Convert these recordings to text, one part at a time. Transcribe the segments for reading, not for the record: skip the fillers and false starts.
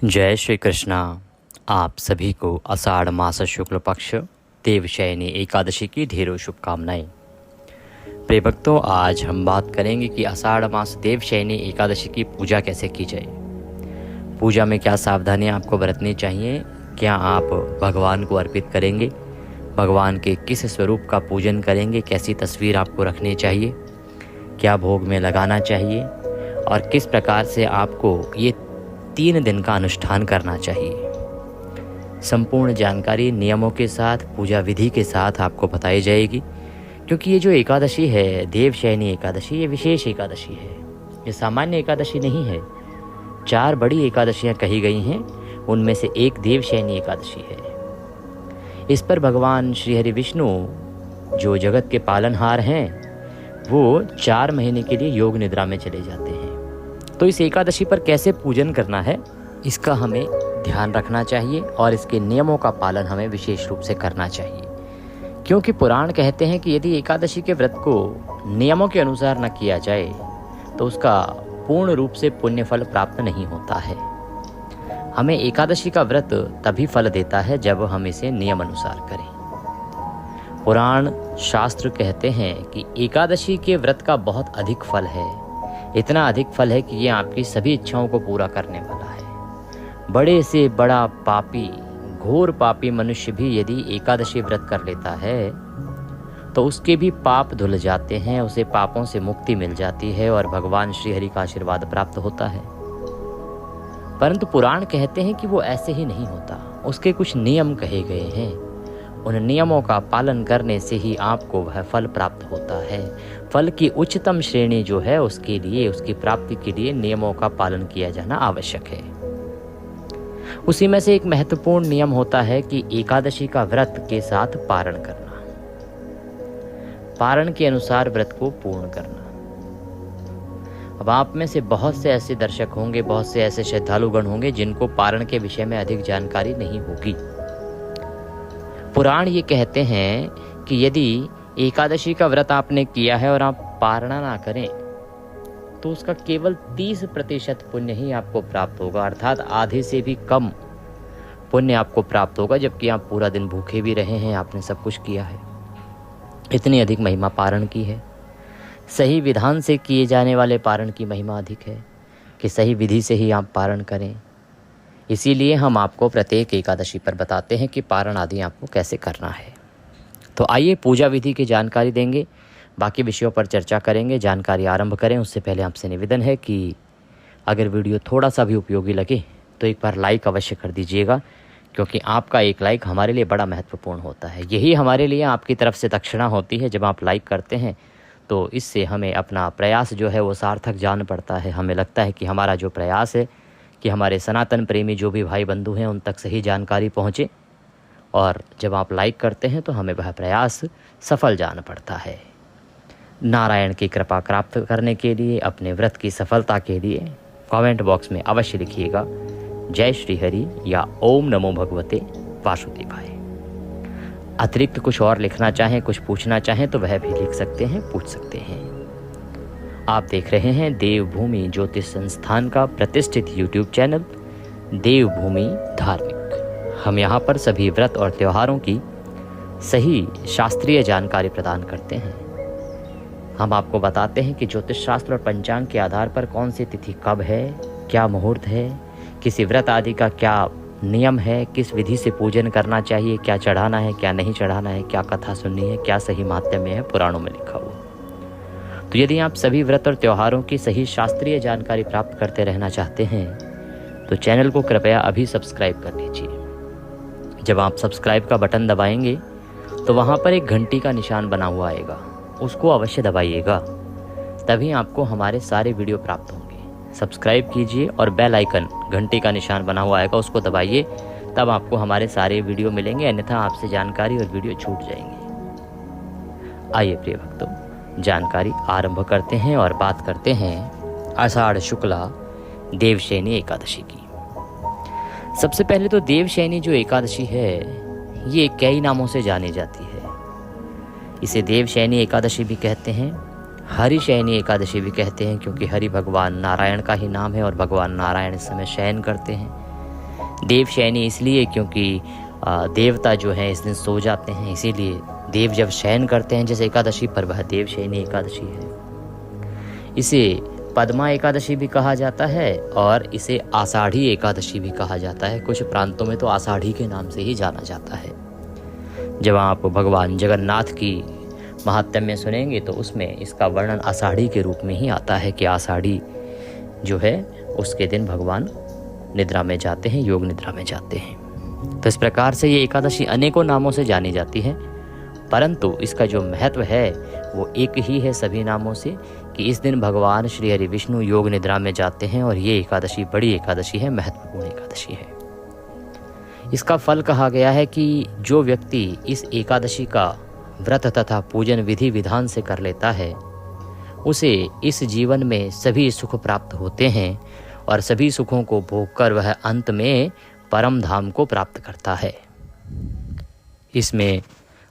जय श्री कृष्णा। आप सभी को आषाढ़ मास शुक्ल पक्ष देवशयनी एकादशी की ढेरों शुभकामनाएं। प्रिय भक्तों, आज हम बात करेंगे कि आषाढ़ मास देवशयनी एकादशी की पूजा कैसे की जाए। पूजा में क्या सावधानियां आपको बरतनी चाहिए, क्या आप भगवान को अर्पित करेंगे, भगवान के किस स्वरूप का पूजन करेंगे, कैसी तस्वीर आपको रखनी चाहिए, क्या भोग में लगाना चाहिए और किस प्रकार से आपको ये 3 दिन का अनुष्ठान करना चाहिए। संपूर्ण जानकारी नियमों के साथ, पूजा विधि के साथ आपको बताई जाएगी, क्योंकि ये जो एकादशी है देवशयनी एकादशी, ये विशेष एकादशी है, ये सामान्य एकादशी नहीं है। 4 बड़ी एकादशियां कही गई हैं, उनमें से एक देवशयनी एकादशी है। इस पर भगवान श्री हरि विष्णु जो जगत के पालनहार हैं, वो 4 महीने के लिए योग निद्रा में चले जाते हैं। तो इस एकादशी पर कैसे पूजन करना है, इसका हमें ध्यान रखना चाहिए और इसके नियमों का पालन हमें विशेष रूप से करना चाहिए, क्योंकि पुराण कहते हैं कि यदि एकादशी के व्रत को नियमों के अनुसार न किया जाए तो उसका पूर्ण रूप से पुण्य फल प्राप्त नहीं होता है। हमें एकादशी का व्रत तभी फल देता है जब हम इसे नियम अनुसार करें। पुराण शास्त्र कहते हैं कि एकादशी के व्रत का बहुत अधिक फल है, इतना अधिक फल है कि ये आपकी सभी इच्छाओं को पूरा करने वाला है। बड़े से बड़ा पापी, घोर पापी मनुष्य भी यदि एकादशी व्रत कर लेता है तो उसके भी पाप धुल जाते हैं, उसे पापों से मुक्ति मिल जाती है और भगवान श्री हरि का आशीर्वाद प्राप्त होता है। परंतु पुराण कहते हैं कि वो ऐसे ही नहीं होता, उसके कुछ नियम कहे गए हैं। उन नियमों का पालन करने से ही आपको वह फल प्राप्त होता है। फल की उच्चतम श्रेणी जो है, उसके लिए, उसकी प्राप्ति के लिए नियमों का पालन किया जाना आवश्यक है। उसी में से एक महत्वपूर्ण नियम होता है कि एकादशी का व्रत के साथ पारण करना, पारण के अनुसार व्रत को पूर्ण करना। अब आप में से बहुत से ऐसे दर्शक होंगे, बहुत से ऐसे श्रद्धालुगण होंगे जिनको पारण के विषय में अधिक जानकारी नहीं होगी। पुराण ये कहते हैं कि यदि एकादशी का व्रत आपने किया है और आप पारणा ना करें तो उसका केवल 30% पुण्य ही आपको प्राप्त होगा, अर्थात आधे से भी कम पुण्य आपको प्राप्त होगा, जबकि आप पूरा दिन भूखे भी रहे हैं, आपने सब कुछ किया है। इतनी अधिक महिमा पारण की है। सही विधान से किए जाने वाले पारण की महिमा अधिक है कि सही विधि से ही आप पारण करें। इसीलिए हम आपको प्रत्येक एकादशी पर बताते हैं कि पारण आदि आपको कैसे करना है। तो आइए पूजा विधि की जानकारी देंगे, बाकी विषयों पर चर्चा करेंगे। जानकारी आरंभ करें उससे पहले आपसे निवेदन है कि अगर वीडियो थोड़ा सा भी उपयोगी लगे तो एक बार लाइक अवश्य कर दीजिएगा, क्योंकि आपका एक लाइक हमारे लिए बड़ा महत्वपूर्ण होता है। यही हमारे लिए आपकी तरफ से दक्षिणा होती है। जब आप लाइक करते हैं तो इससे हमें अपना प्रयास जो है वो सार्थक जान पड़ता है। हमें लगता है कि हमारा जो प्रयास है कि हमारे सनातन प्रेमी जो भी भाई बंधु हैं उन तक सही जानकारी पहुँचे, और जब आप लाइक करते हैं तो हमें वह प्रयास सफल जान पड़ता है। नारायण की कृपा प्राप्त करने के लिए, अपने व्रत की सफलता के लिए कमेंट बॉक्स में अवश्य लिखिएगा जय श्री हरि या ओम नमो भगवते वासुदेवाय। अतिरिक्त कुछ और लिखना चाहें, कुछ पूछना चाहें तो वह भी लिख सकते हैं, पूछ सकते हैं। आप देख रहे हैं देवभूमि ज्योतिष संस्थान का प्रतिष्ठित यूट्यूब चैनल देवभूमि धार्मिक। हम यहाँ पर सभी व्रत और त्योहारों की सही शास्त्रीय जानकारी प्रदान करते हैं। हम आपको बताते हैं कि ज्योतिष शास्त्र और पंचांग के आधार पर कौन सी तिथि कब है, क्या मुहूर्त है, किसी व्रत आदि का क्या नियम है, किस विधि से पूजन करना चाहिए, क्या चढ़ाना है, क्या नहीं चढ़ाना है, क्या कथा सुननी है, क्या सही माध्यम में है, पुराणों में लिखा हुआ। तो यदि आप सभी व्रत और त्योहारों की सही शास्त्रीय जानकारी प्राप्त करते रहना चाहते हैं तो चैनल को कृपया अभी सब्सक्राइब कर लीजिए। जब आप सब्सक्राइब का बटन दबाएंगे तो वहाँ पर एक घंटी का निशान बना हुआ आएगा, उसको अवश्य दबाइएगा, तभी आपको हमारे सारे वीडियो प्राप्त होंगे। सब्सक्राइब कीजिए और बेल आइकन, घंटी का निशान बना हुआ आएगा, उसको दबाइए, तब आपको हमारे सारे वीडियो मिलेंगे, अन्यथा आपसे जानकारी और वीडियो छूट जाएंगे। आइए प्रिय भक्तों, जानकारी आरंभ करते हैं और बात करते हैं आषाढ़ शुक्ला देवशयनी एकादशी की। सबसे पहले तो देवशयनी जो एकादशी है ये कई नामों से जानी जाती है। इसे देवशयनी एकादशी भी कहते हैं, हरिशयनी एकादशी भी कहते हैं, क्योंकि हरि भगवान नारायण का ही नाम है और भगवान नारायण इस समय शयन करते हैं। देवशयनी इसलिए क्योंकि देवता जो है इस दिन सो जाते हैं, इसीलिए देव जब शयन करते हैं जैसे एकादशी पर, वह देवशयनी एकादशी है। इसे पद्मा एकादशी भी कहा जाता है और इसे आषाढ़ी एकादशी भी कहा जाता है। कुछ प्रांतों में तो आषाढ़ी के नाम से ही जाना जाता है। जब आप भगवान जगन्नाथ की महात्म्य सुनेंगे तो उसमें इसका वर्णन आषाढ़ी के रूप में ही आता है कि आषाढ़ी जो है उसके दिन भगवान निद्रा में जाते हैं, योग निद्रा में जाते हैं। तो इस प्रकार से ये एकादशी अनेकों नामों से जानी जाती है, परंतु इसका जो महत्व है वो एक ही है सभी नामों से, कि इस दिन भगवान श्री हरि विष्णु योग निद्रा में जाते हैं और ये एकादशी बड़ी एकादशी है, महत्वपूर्ण एकादशी है। इसका फल कहा गया है कि जो व्यक्ति इस एकादशी का व्रत तथा पूजन विधि विधान से कर लेता है उसे इस जीवन में सभी सुख प्राप्त होते हैं और सभी सुखों को भोग कर वह अंत में परम धाम को प्राप्त करता है। इसमें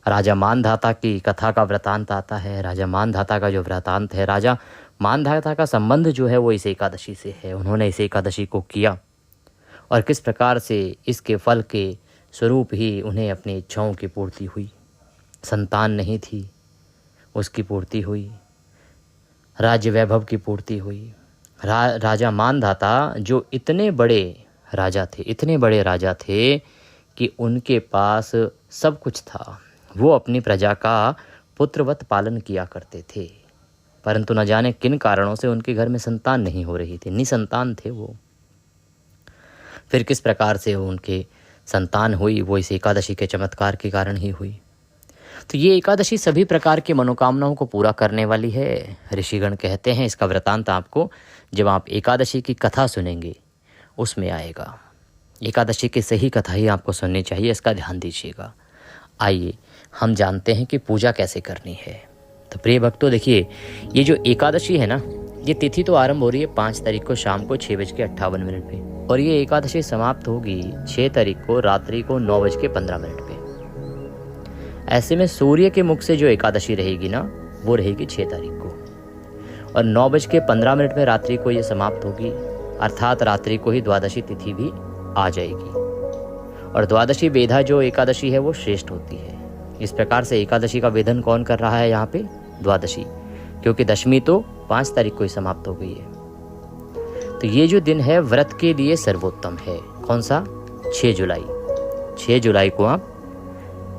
राजा मानधाता की कथा का वृतांत आता है। राजा मानधाता का जो वृतांत है, राजा मानधाता का संबंध जो है वो इस एकादशी से है। उन्होंने इस एकादशी को किया और किस प्रकार से इसके फल के स्वरूप ही उन्हें अपनी इच्छाओं की पूर्ति हुई। संतान नहीं थी, उसकी पूर्ति हुई, राज्य वैभव की पूर्ति हुई। राजा मानधाता जो इतने बड़े राजा थे कि उनके पास सब कुछ था। वो अपनी प्रजा का पुत्रवत पालन किया करते थे, परंतु न जाने किन कारणों से उनके घर में संतान नहीं हो रही थी, निसंतान थे वो। फिर किस प्रकार से उनके संतान हुई, वो इस एकादशी के चमत्कार के कारण ही हुई। तो ये एकादशी सभी प्रकार की मनोकामनाओं को पूरा करने वाली है। ऋषिगण कहते हैं, इसका वृतांत आपको जब आप एकादशी की कथा सुनेंगे उसमें आएगा। एकादशी की सही कथा ही आपको सुननी चाहिए, इसका ध्यान दीजिएगा। आइए हम जानते हैं कि पूजा कैसे करनी है। तो प्रिय भक्तों, देखिए ये जो एकादशी है ना, ये तिथि तो आरंभ हो रही है 5 तारीख को शाम को 6:58 पे और ये एकादशी समाप्त होगी 6 तारीख को रात्रि को 9:15 पे। ऐसे में सूर्य के मुख से जो एकादशी रहेगी ना, वो रहेगी 6 तारीख को और 9:15 में रात्रि को ये समाप्त होगी, अर्थात रात्रि को ही द्वादशी तिथि भी आ जाएगी। और द्वादशी वेदा जो एकादशी है वो श्रेष्ठ होती है। इस प्रकार से एकादशी का वेदन कौन कर रहा है यहाँ पे? द्वादशी, क्योंकि दशमी तो 5 तारीख को ही समाप्त हो गई है। तो ये जो दिन है व्रत के लिए सर्वोत्तम है। कौन सा? 6 जुलाई। 6 जुलाई को आप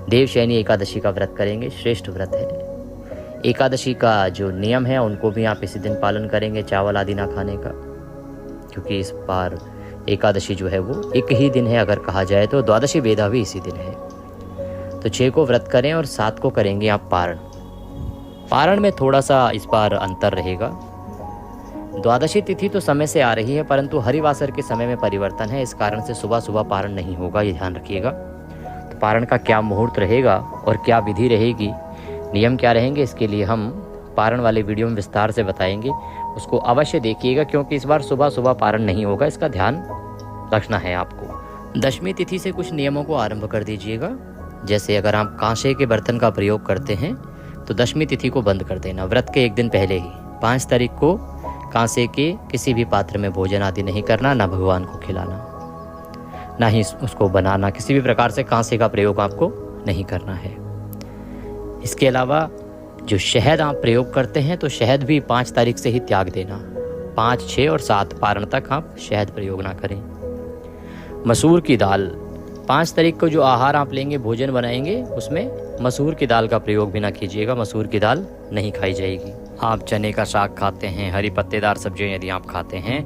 देवशयनी एकादशी का व्रत करेंगे, श्रेष्ठ व्रत है। एकादशी का जो नियम है उनको भी आप इसी दिन पालन करेंगे, चावल आदि ना खाने का, क्योंकि इस बार एकादशी जो है वो एक ही दिन है अगर कहा जाए तो। द्वादशी वेदा भी इसी दिन है। तो 6 को व्रत करें और 7 को करेंगे आप पारण। पारण में थोड़ा सा इस बार अंतर रहेगा। द्वादशी तिथि तो समय से आ रही है, परंतु हरिवासर के समय में परिवर्तन है, इस कारण से सुबह सुबह पारण नहीं होगा, ये ध्यान रखिएगा। तो पारण का क्या मुहूर्त रहेगा और क्या विधि रहेगी, नियम क्या रहेंगे, इसके लिए हम पारण वाले वीडियो में विस्तार से बताएंगे। उसको अवश्य देखिएगा, क्योंकि इस बार सुबह सुबह पारण नहीं होगा, इसका ध्यान रखना है आपको। दशमी तिथि से कुछ नियमों को आरंभ कर दीजिएगा। जैसे अगर आप कांसे के बर्तन का प्रयोग करते हैं तो दशमी तिथि को बंद कर देना, व्रत के एक दिन पहले ही। 5 तारीख को कांसे के किसी भी पात्र में भोजन आदि नहीं करना, ना भगवान को खिलाना, ना ही उसको बनाना, किसी भी प्रकार से कांसे का प्रयोग आपको नहीं करना है। इसके अलावा जो शहद आप प्रयोग करते हैं तो शहद भी 5 तारीख से ही त्याग देना। 5, 6 और 7 पारण तक आप शहद प्रयोग ना करें। मसूर की दाल, 5 तारीख को जो आहार आप लेंगे, भोजन बनाएंगे, उसमें मसूर की दाल का प्रयोग भी ना कीजिएगा। मसूर की दाल नहीं खाई जाएगी। आप चने का साग खाते हैं, हरी पत्तेदार सब्जियां यदि आप खाते हैं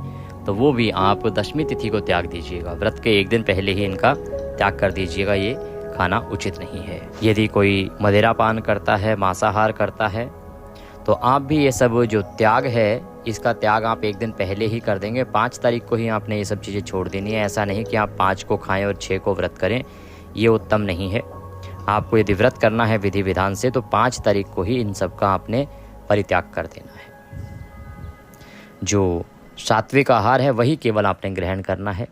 तो वो भी आप दशमी तिथि को त्याग दीजिएगा। व्रत के एक दिन पहले ही इनका त्याग कर दीजिएगा, ये खाना उचित नहीं है। यदि कोई मदिरा पान करता है, मांसाहार करता है, तो आप भी ये सब जो त्याग है इसका त्याग आप एक दिन पहले ही कर देंगे। 5 तारीख को ही आपने ये सब चीज़ें छोड़ देनी है। ऐसा नहीं कि आप 5 को खाएं और 6 को व्रत करें, ये उत्तम नहीं है। आपको यदि व्रत करना है विधि विधान से तो 5 तारीख को ही इन सब का आपने परित्याग कर देना है। जो सात्विक आहार है वही केवल आपने ग्रहण करना है।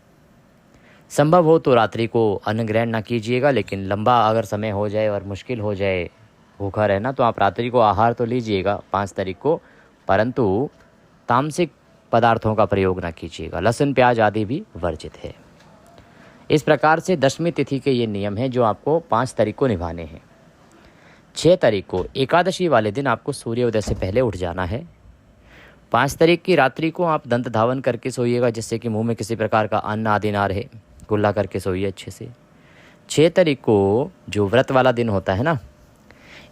संभव हो तो रात्रि को अन्न ग्रहण ना कीजिएगा, लेकिन लंबा अगर समय हो जाए और मुश्किल हो जाए भूखा रहना तो आप रात्रि को आहार तो लीजिएगा 5 तारीख को, परंतु तामसिक पदार्थों का प्रयोग ना कीजिएगा। लहसुन प्याज आदि भी वर्जित है। इस प्रकार से 10वीं तिथि के ये नियम हैं जो आपको 5 तारीख को निभाने हैं। 6 तारीख को एकादशी वाले दिन आपको सूर्योदय से पहले उठ जाना है। 5 तारीख की रात्रि को आप दंत धावन करके सोइएगा, जिससे कि मुंह में किसी प्रकार का अन्न आदि ना रहे, कुल्ला करके सोइए अच्छे से। 6 तारीख को जो व्रत वाला दिन होता है ना,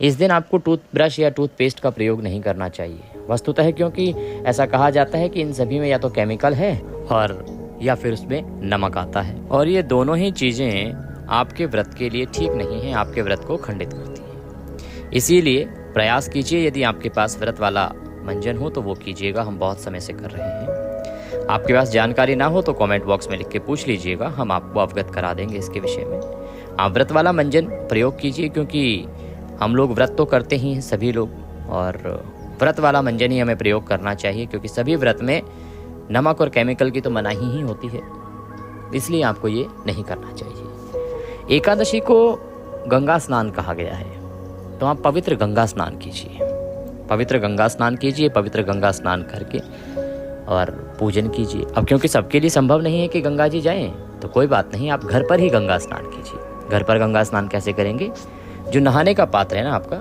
इस दिन आपको टूथब्रश या टूथपेस्ट का प्रयोग नहीं करना चाहिए वस्तुतः, क्योंकि ऐसा कहा जाता है कि इन सभी में या तो केमिकल है और या फिर उसमें नमक आता है, और ये दोनों ही चीज़ें आपके व्रत के लिए ठीक नहीं हैं, आपके व्रत को खंडित करती हैं। इसीलिए प्रयास कीजिए, यदि आपके पास व्रत वाला मंजन हो तो वो कीजिएगा, हम बहुत समय से कर रहे हैं। आपके पास जानकारी ना हो तो कमेंट बॉक्स में लिख के पूछ लीजिएगा, हम आपको अवगत करा देंगे इसके विषय में। आप व्रत वाला मंजन प्रयोग कीजिए, क्योंकि हम लोग व्रत तो करते ही हैं सभी लोग, और व्रत वाला मंजन ही हमें प्रयोग करना चाहिए, क्योंकि सभी व्रत में नमक और केमिकल की तो मनाही ही होती है, इसलिए आपको ये नहीं करना चाहिए। एकादशी को गंगा स्नान कहा गया है, तो आप पवित्र गंगा स्नान कीजिए, पवित्र गंगा स्नान कीजिए। पवित्र गंगा स्नान करके और पूजन कीजिए। अब क्योंकि सबके लिए संभव नहीं है कि गंगा जी जाएं, तो कोई बात नहीं, आप घर पर ही गंगा स्नान कीजिए। घर पर गंगा स्नान कैसे करेंगे? जो नहाने का पात्र है ना आपका,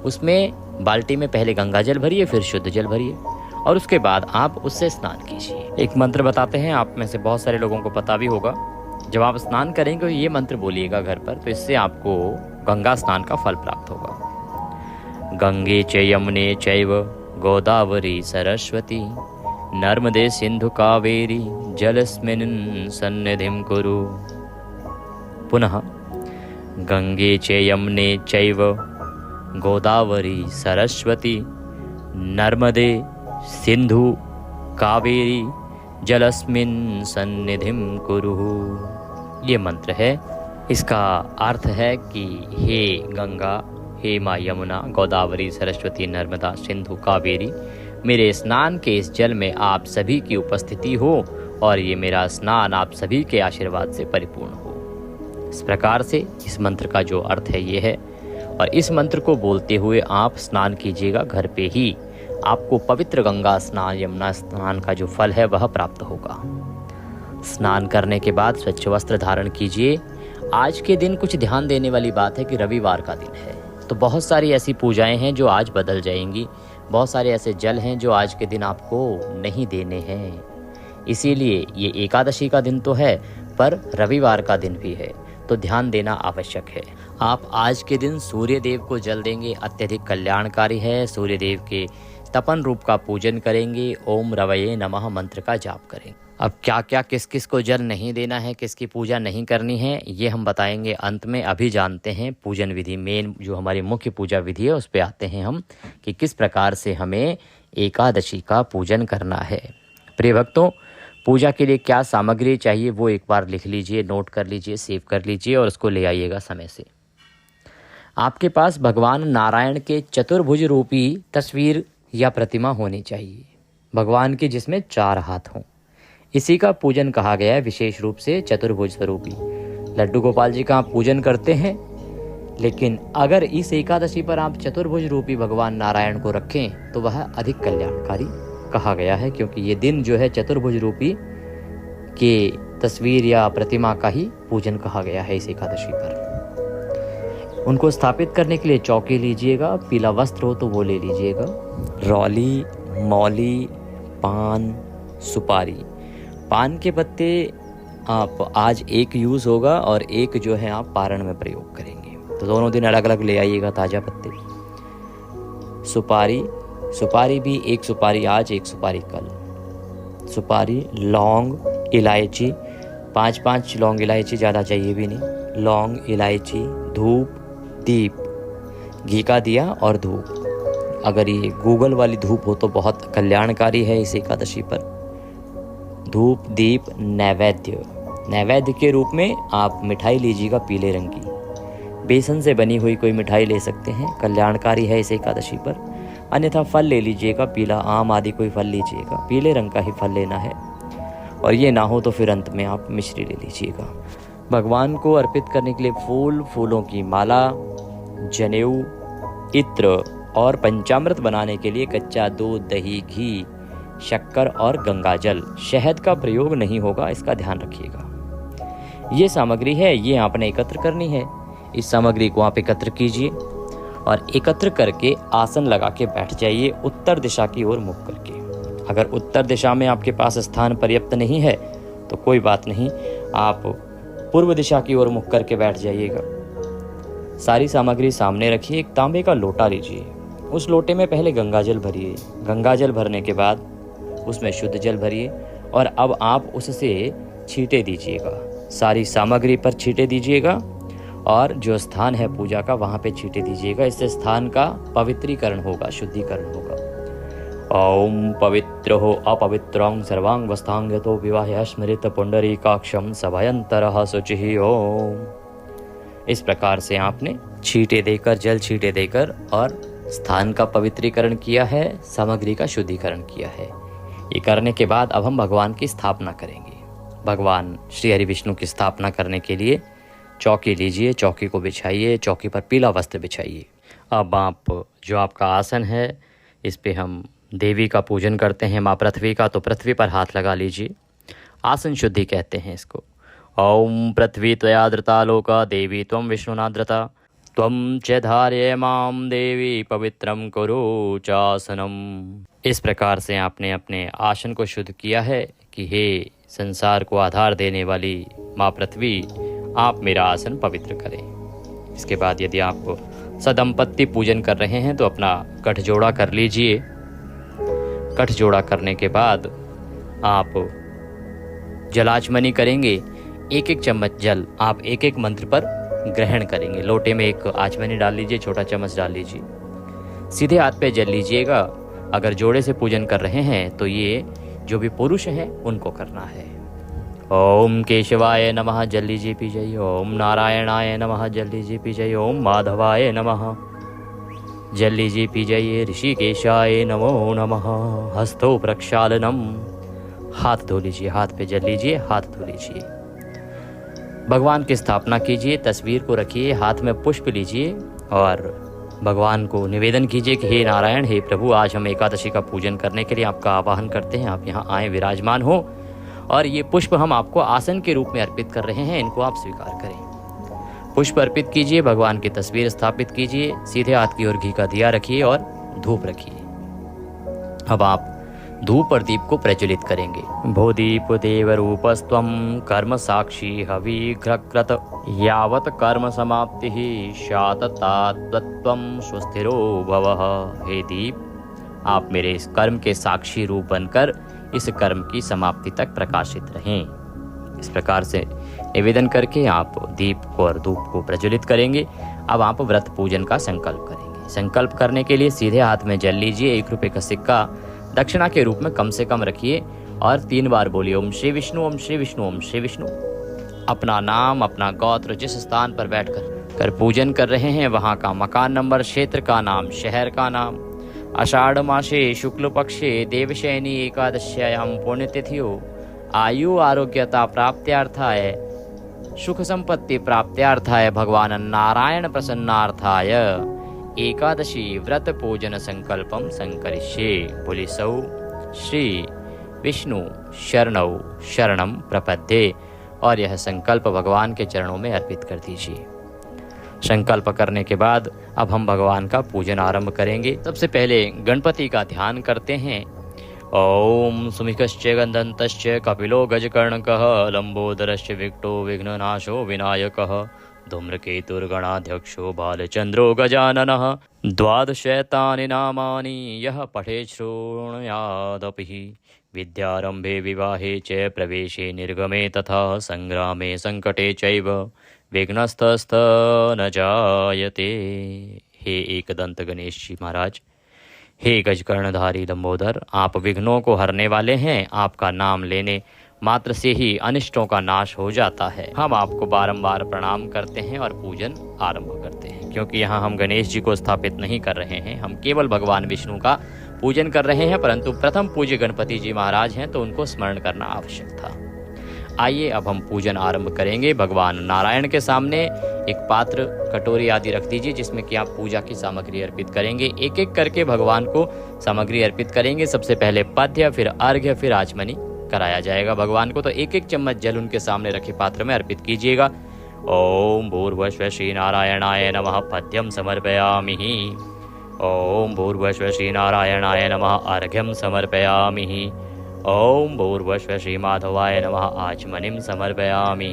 उसमें बाल्टी में पहले गंगा जल भरिए, फिर शुद्ध जल भरिए, और उसके बाद आप उससे स्नान कीजिए। एक मंत्र बताते हैं, आप में से बहुत सारे लोगों को पता भी होगा। जब आप स्नान करेंगे ये मंत्र बोलिएगा घर पर, तो इससे आपको गंगा स्नान का फल प्राप्त होगा। गंगे च यमुने चैव गोदावरी सरस्वती नर्मदे सिंधु कावेरी जलस्मिन् सन्निधिं कुरु। पुनः गंगे च यमुने चैव गोदावरी सरस्वती नर्मदे सिंधु कावेरी जलस्मिन् सन्निधिं कुरु। ये मंत्र है। इसका अर्थ है कि हे गंगा, हे माँ यमुना, गोदावरी, सरस्वती, नर्मदा, सिंधु, कावेरी, मेरे स्नान के इस जल में आप सभी की उपस्थिति हो, और ये मेरा स्नान आप सभी के आशीर्वाद से परिपूर्ण हो। इस प्रकार से इस मंत्र का जो अर्थ है ये है, और इस मंत्र को बोलते हुए आप स्नान कीजिएगा घर पे ही। आपको पवित्र गंगा स्नान, यमुना स्नान का जो फल है वह प्राप्त होगा। स्नान करने के बाद स्वच्छ वस्त्र धारण कीजिए। आज के दिन कुछ ध्यान देने वाली बात है कि रविवार का दिन है, तो बहुत सारी ऐसी पूजाएं हैं जो आज बदल जाएंगी, बहुत सारे ऐसे जल हैं जो आज के दिन आपको नहीं देने हैं। इसीलिए ये एकादशी का दिन तो है, पर रविवार का दिन भी है, तो ध्यान देना आवश्यक है। आप आज के दिन सूर्य देव को जल देंगे, अत्यधिक कल्याणकारी है। सूर्य देव के तपन रूप का पूजन करेंगे, ओम रवये नमः मंत्र का जाप करेंगे। अब क्या क्या किस किस को जल नहीं देना है, किसकी पूजा नहीं करनी है, ये हम बताएंगे अंत में। अभी जानते हैं पूजन विधि, मेन जो हमारी मुख्य पूजा विधि है उस पे आते हैं हम, कि किस प्रकार से हमें एकादशी का पूजन करना है। प्रिय भक्तों, पूजा के लिए क्या सामग्री चाहिए वो एक बार लिख लीजिए, नोट कर लीजिए, सेव कर लीजिए, और उसको ले आइएगा समय से। आपके पास भगवान नारायण के चतुर्भुज रूपी तस्वीर या प्रतिमा होनी चाहिए, भगवान की जिसमें 4 हाथ हों। इसी का पूजन कहा गया है विशेष रूप से चतुर्भुज स्वरूपी। लड्डू गोपाल जी का आप पूजन करते हैं, लेकिन अगर इस एकादशी पर आप चतुर्भुज रूपी भगवान नारायण को रखें तो वह अधिक कल्याणकारी कहा गया है, क्योंकि ये दिन जो है चतुर्भुज रूपी के तस्वीर या प्रतिमा का ही पूजन कहा गया है इस एकादशी पर। उनको स्थापित करने के लिए चौकी लीजिएगा, पीला वस्त्र हो तो वो ले लीजिएगा, रौली, मौली, पान, सुपारी। पान के पत्ते आप आज एक यूज़ होगा और एक जो है आप पारण में प्रयोग करेंगे, तो दोनों दिन अलग अलग ले आइएगा ताज़ा पत्ते। सुपारी भी एक सुपारी आज, एक सुपारी कल। सुपारी, लौंग, इलायची, 5 लौंग इलायची, ज़्यादा चाहिए भी नहीं। लौंग, इलायची, धूप, दीप, घी का दिया और धूप। अगर ये गूगल वाली धूप हो तो बहुत कल्याणकारी है इस एकादशी पर। धूप, दीप, नैवेद्य के रूप में आप मिठाई लीजिएगा पीले रंग की, बेसन से बनी हुई कोई मिठाई ले सकते हैं, कल्याणकारी है इस एकादशी पर। अन्यथा फल ले लीजिएगा, पीला आम आदि कोई फल लीजिएगा, पीले रंग का ही फल लेना है। और ये ना हो तो फिर अंत में आप मिश्री ले लीजिएगा। भगवान को अर्पित करने के लिए फूलों की माला, जनेऊ, इत्र और पंचामृत बनाने के लिए कच्चा दूध, दही, घी, शक्कर और गंगाजल, शहद का प्रयोग नहीं होगा, इसका ध्यान रखिएगा। ये सामग्री है, ये आपने एकत्र करनी है। इस सामग्री को आप एकत्र कीजिए और एकत्र करके आसन लगा के बैठ जाइए उत्तर दिशा की ओर मुख करके। अगर उत्तर दिशा में आपके पास स्थान पर्याप्त नहीं है तो कोई बात नहीं, आप पूर्व दिशा की ओर मुख करके बैठ जाइएगा। सारी सामग्री सामने रखिए। एक तांबे का लोटा लीजिए, उस लोटे में पहले गंगा जल भरिए। गंगा जल भरने के बाद उसमें शुद्ध जल भरिए और अब आप उससे छींटे दीजिएगा। सारी सामग्री पर छींटे दीजिएगा और जो स्थान है पूजा का वहाँ पे छींटे दीजिएगा। इससे स्थान का पवित्रीकरण होगा, शुद्धिकरण होगा। ओम पवित्र हो अपवित्रं सर्वांग वस्तांग तो विवाह स्मृत पुंडरीकाक्षम सभयंतरः शुचिः ओम। इस प्रकार से आपने छींटे देकर, जल छींटे देकर और स्थान का पवित्रीकरण किया है, सामग्री का शुद्धिकरण किया है। ये करने के बाद अब हम भगवान की स्थापना करेंगे। भगवान श्री हरि विष्णु की स्थापना करने के लिए चौकी लीजिए, चौकी को बिछाइए, चौकी पर पीला वस्त्र बिछाइए। अब आप जो आपका आसन है इस पे हम देवी का पूजन करते हैं, माँ पृथ्वी का, तो पृथ्वी पर हाथ लगा लीजिए। आसन शुद्धि कहते हैं इसको। ओम पृथ्वी त्वया धृता लोका देवी त्वं विष्णुनाधृता त्वं च धारय माम देवी पवित्रम कुरु चासनम। इस प्रकार से आपने अपने आसन को शुद्ध किया है कि हे संसार को आधार देने वाली माँ पृथ्वी, आप मेरा आसन पवित्र करें। इसके बाद यदि आप सदंपत्ति पूजन कर रहे हैं तो अपना गठजोड़ा कर लीजिए। गठजोड़ा करने के बाद आप जलाचमनी करेंगे। एक एक चम्मच जल आप एक एक मंत्र पर ग्रहण करेंगे। लोटे में एक आचमनी डाल लीजिए, छोटा चम्मच डाल लीजिए। सीधे हाथ पे जल लीजिएगा। अगर जोड़े से पूजन कर रहे हैं तो ये जो भी पुरुष हैं उनको करना है। ओम केशवाय नमः जल लीजिए पी जाइए। ओम नारायणाय नमः जल लीजिए पी जाइए। ओम माधवाय नमः जल लीजिए पी जाइए। ऋषिकेशाय नमो नमः। हस्तो प्रक्षालनम, हाथ धो लीजिए, हाथ पे जल लीजिए, हाथ धो लीजिए। भगवान की स्थापना कीजिए, तस्वीर को रखिए, हाथ में पुष्प लीजिए और भगवान को निवेदन कीजिए कि हे नारायण, हे प्रभु, आज हम एकादशी का पूजन करने के लिए आपका आवाहन करते हैं। आप यहाँ आए, विराजमान हो और ये पुष्प हम आपको आसन के रूप में अर्पित कर रहे हैं, इनको आप स्वीकार करें। पुष्प अर्पित कीजिए, भगवान की तस्वीर स्थापित कीजिए, सीधे हाथ की ओर घी का दिया रखिए और धूप रखिए। अब आप धूप और दीप को प्रज्वलित करेंगे। भो दीप देव रूपस्त्वं कर्म साक्षी हविघ्रकृत यावत कर्म समाप्ति शाततात्त्वं स्वस्थिरो भवः। हे दीप, आप मेरे इस कर्म के साक्षी रूप बनकर इस कर्म की समाप्ति तक प्रकाशित रहें। इस प्रकार से निवेदन करके आप दीप को और धूप को प्रज्वलित करेंगे। अब आप व्रत पूजन का संकल्प करेंगे। संकल्प करने के लिए सीधे हाथ में जल लीजिए। 1 रुपये का सिक्का दक्षिणा के रूप में कम से कम रखिए और 3 बार बोलिए ओम श्री विष्णु, ओम श्री विष्णु, ओम श्री विष्णु। अपना नाम, अपना गोत्र, जिस स्थान पर बैठकर पूजन कर रहे हैं वहाँ का मकान नंबर, क्षेत्र का नाम, शहर का नाम, आषाढ़ मासे शुक्ल पक्षे देवशयनी एकादश्यायां पुण्यतिथियो आयु आरोग्यता प्राप्त्यार्थाय सुख संपत्ति प्राप्त्यार्थाय भगवान नारायण प्रसन्नार्थाय एकादशी व्रत पूजन संकल्पम संकरिष्ये। बोले सौ श्री विष्णु शरणौ शरणम प्रपद्ये और यह संकल्प भगवान के चरणों में अर्पित कर दीजिए। संकल्प करने के बाद अब हम भगवान का पूजन आरंभ करेंगे। सबसे पहले गणपति का ध्यान करते हैं। ओम सुमिकश्च गंधन्तश्च कपिलो गजकर्णकः लंबोदरश्च विकटो विघ्ननाशो विनायकः धूम्रकेतुर्गणाध्यक्षो बालचंद्रो गजाननः। द्वादशैतानि नामानि यः पठेत् शृणुयादपि विद्यारंभे विवाहे च प्रवेशे निर्गमे तथा संग्रामे संकटे चैव विघ्नस्तस्त न जायते। हे एकदंत गणेश जी महाराज, हे गजकर्णधारी लंबोदर, आप विघ्नों को हरने वाले हैं। आपका नाम लेने मात्र से ही अनिष्टों का नाश हो जाता है। हम आपको बारंबार प्रणाम करते हैं और पूजन आरंभ करते हैं। क्योंकि यहाँ हम गणेश जी को स्थापित नहीं कर रहे हैं, हम केवल भगवान विष्णु का पूजन कर रहे हैं। परंतु प्रथम पूज्य गणपति जी महाराज हैं तो उनको स्मरण करना आवश्यक था। आइए अब हम पूजन आरंभ करेंगे। भगवान नारायण के सामने एक पात्र, कटोरी आदि रख दीजिए जिसमें कि आप पूजा की सामग्री अर्पित करेंगे। एक एक करके भगवान को सामग्री अर्पित करेंगे। सबसे पहले पद्य, फिर अर्घ्य, फिर आचमनी कराया जाएगा भगवान को। तो एक एक चम्मच जल उनके सामने रखे पात्र में अर्पित कीजिएगा। ओम भूर्भुवस्सुः श्री नारायणाय नमः पद्यं समर्पयामि। ओम भूर्भुवस्सुः श्री नारायणाय नमः अर्घ्यं समर्पयामि। ओम भूर्भुवस्सुः श्री माधवाय नमः आचमनीं समर्पयामि।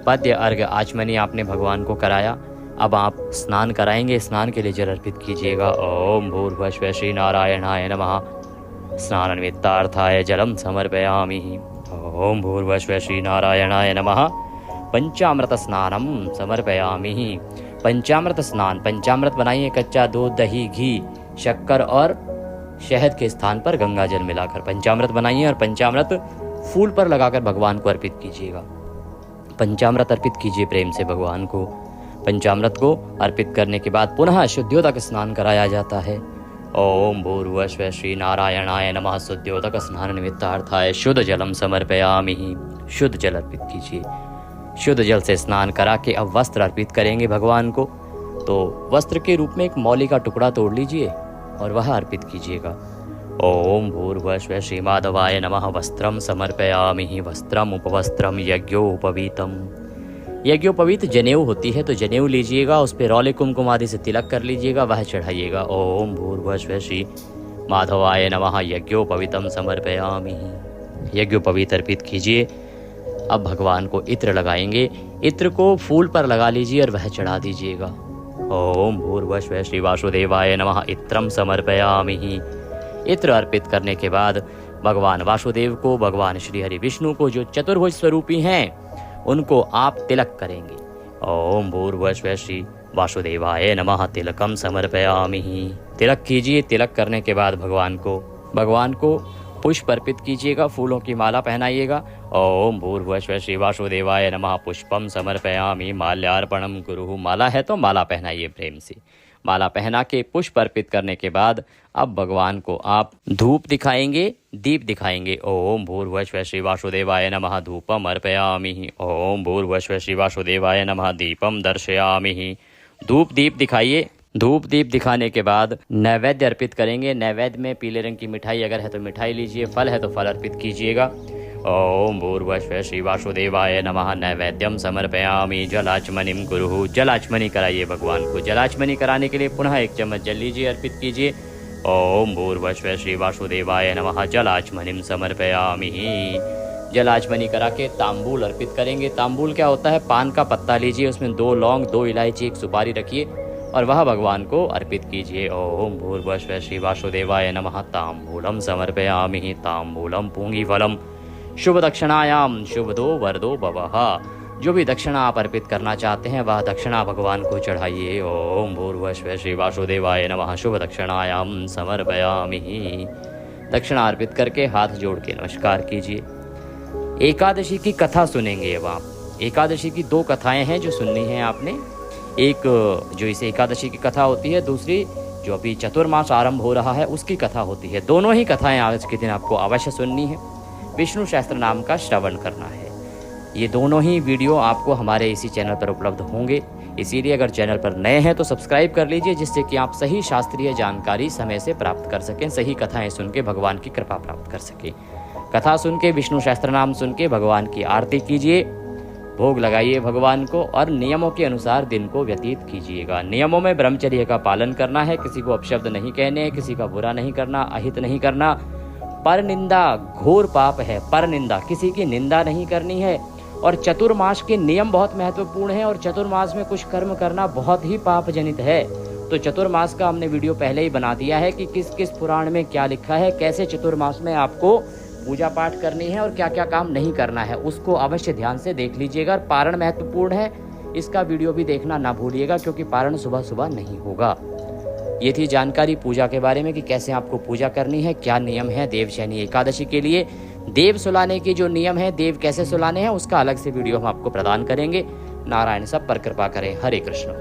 पद्य अर्घ्य आचमनी आपने भगवान को कराया, अब आप स्नान कराएंगे, स्नान के लिए जल अर्पित कीजिएगा। ओम भूर्भुवस्सुः श्री नारायणाय नमः स्नान निमित्तार्थाय जलम समर्पयामि। ओम भूर्भुवस्सुः श्री नारायणाय नमः पंचामृत स्नानम समर्पयामि। पंचामृत स्नान, पंचामृत बनाइए, कच्चा दूध, दही, घी, शक्कर और शहद के स्थान पर गंगा जल मिलाकर पंचामृत बनाइए और पंचामृत फूल पर लगाकर भगवान को अर्पित कीजिएगा। पंचामृत अर्पित कीजिए प्रेम से भगवान को। पंचामृत को अर्पित करने के बाद पुनः शुद्ध्योदक स्नान कराया जाता है। ओम भूर्भुवस्सुः श्री नारायणाय नमः शुद्ध्योदक स्नान निमित्तार्थाय शुद्ध जलम समर्पयामि। शुद्ध जल अर्पित कीजिए। शुद्ध जल से स्नान करा के अब वस्त्र अर्पित करेंगे भगवान को। तो वस्त्र के रूप में एक मौली का टुकड़ा तोड़ लीजिए और वह अर्पित कीजिएगा। ओम भूर्भुवस्सुः श्री माधवाय नमः वस्त्रम समर्पयामि। वस्त्रम उपवस्त्रम यज्ञोपवीतम। यज्ञोपवीत जनेऊ होती है, तो जनेऊ लीजिएगा, उस पर रौले कुमकुम आदि से तिलक कर लीजिएगा, वह चढ़ाइएगा। ओम भूर्भुवस्सुः श्री माधवाय नमः यज्ञोपवीतम समर्पयामि। यज्ञोपवीत अर्पित कीजिए। अब भगवान को इत्र लगाएंगे। इत्र को फूल पर लगा लीजिए और वह चढ़ा दीजिएगा। ओम भूर्भुवस्सुः श्री वासुदेवाय नमः इत्रम समर्पयामि। इत्र अर्पित करने के बाद भगवान वासुदेव को, भगवान श्री हरि विष्णु को, जो चतुर्भुज स्वरूपी हैं, उनको आप तिलक करेंगे। ओम भूर्भुवस्सुः श्री वासुदेवाय नमः तिलकम समर्पयामि। तिलक कीजिए। तिलक करने के बाद भगवान को पुष्प अर्पित कीजिएगा, फूलों की माला पहनाइएगा। ओम भूर्भुवस्सुः श्री वासुदेवाय नमः पुष्पम समर्पयामि माल्यार्पणम कुरुः। माला है तो माला पहनाइए प्रेम से। माला पहना के पुष्प अर्पित करने के बाद अब भगवान को आप धूप दिखाएंगे, दीप दिखाएंगे। ओम भूर्भुवस्सुः श्री वासुदेवाय नमः धूपम अर्पयामि। ओम भूर्भुवस्सुः श्री वासुदेवाय नमः दीपम दर्शयामि। धूप दीप दिखाइए। धूप दीप दिखाने के बाद नैवेद्य अर्पित करेंगे। नैवेद्य में पीले रंग की मिठाई अगर है तो मिठाई लीजिए, फल है तो फल अर्पित कीजिएगा। ओम भूर्भुवस्सुः श्री वासुदेवाय नमः नैवेद्यम समर्पयामि जलाचमनीं कुरुः। जलाचमनी कराइए भगवान को। जलाचमनी कराने के लिए पुनः एक चम्मच जल लीजिए, अर्पित कीजिए। ओम भूर्भुवस्सुः श्री वासुदेवाय नमः जलाचमनीं समर्पयामि। जलाचमनी करा के तांबूल अर्पित करेंगे। तांबूल क्या होता है? पान का पत्ता लीजिए, उसमें 2 लौंग, 2 इलायची, 1 सुपारी रखिए और वह भगवान को अर्पित कीजिए। ओम भूर्भुवस्सुः श्री वासुदेवाय नमः तांबूलम समर्पयामि। तांबूलम पूंगीफलम शुभ दक्षिणायाम शुभदो वरदो भवः। जो भी दक्षिणा आप अर्पित करना चाहते हैं वह दक्षिणा भगवान को चढ़ाइए। ओम भूर्भुवस्सुः श्री वासुदेवाय नमः शुभ दक्षिणायाम समर्पयामि। दक्षिणा अर्पित करके हाथ जोड़ के नमस्कार कीजिए। एकादशी की कथा सुनेंगे अब आप। एकादशी की 2 कथाएं हैं जो सुननी है आपने। एक जो इसे एकादशी की कथा होती है, दूसरी जो अभी चतुर्मास आरंभ हो रहा है उसकी कथा होती है। दोनों ही कथाएं आज के दिन आपको अवश्य सुननी है। विष्णु सहस्त्र नाम का श्रवण करना है। ये दोनों ही वीडियो आपको हमारे इसी चैनल पर उपलब्ध होंगे, इसीलिए अगर चैनल पर नए हैं तो सब्सक्राइब कर लीजिए, जिससे कि आप सही शास्त्रीय जानकारी समय से प्राप्त कर सकें, सही कथाएं सुन के भगवान की कृपा प्राप्त कर सकें। कथा सुन के, विष्णु सहस्त्र नाम सुन के भगवान की आरती कीजिए, भोग लगाइए भगवान को और नियमों के अनुसार दिन को व्यतीत कीजिएगा। नियमों में ब्रह्मचर्य का पालन करना है, किसी को अपशब्द नहीं कहने, किसी का बुरा नहीं करना, अहित नहीं करना। पर निंदा घोर पाप है। पर निंदा, किसी की निंदा नहीं करनी है। और चतुर्मास के नियम बहुत महत्वपूर्ण हैं और चतुर्मास में कुछ कर्म करना बहुत ही पाप जनित है। तो चतुर्मास का हमने वीडियो पहले ही बना दिया है कि किस किस पुराण में क्या लिखा है, कैसे चतुर्मास में आपको पूजा पाठ करनी है और क्या क्या काम नहीं करना है, उसको अवश्य ध्यान से देख लीजिएगा। और पारण महत्वपूर्ण है, इसका वीडियो भी देखना ना भूलिएगा, क्योंकि पारण सुबह सुबह नहीं होगा। ये थी जानकारी पूजा के बारे में कि कैसे आपको पूजा करनी है, क्या नियम है देवशयनी एकादशी के लिए। देव सुलाने के जो नियम है, देव कैसे सुलाने हैं, उसका अलग से वीडियो हम आपको प्रदान करेंगे। नारायण सब पर कृपा करें। हरे कृष्ण।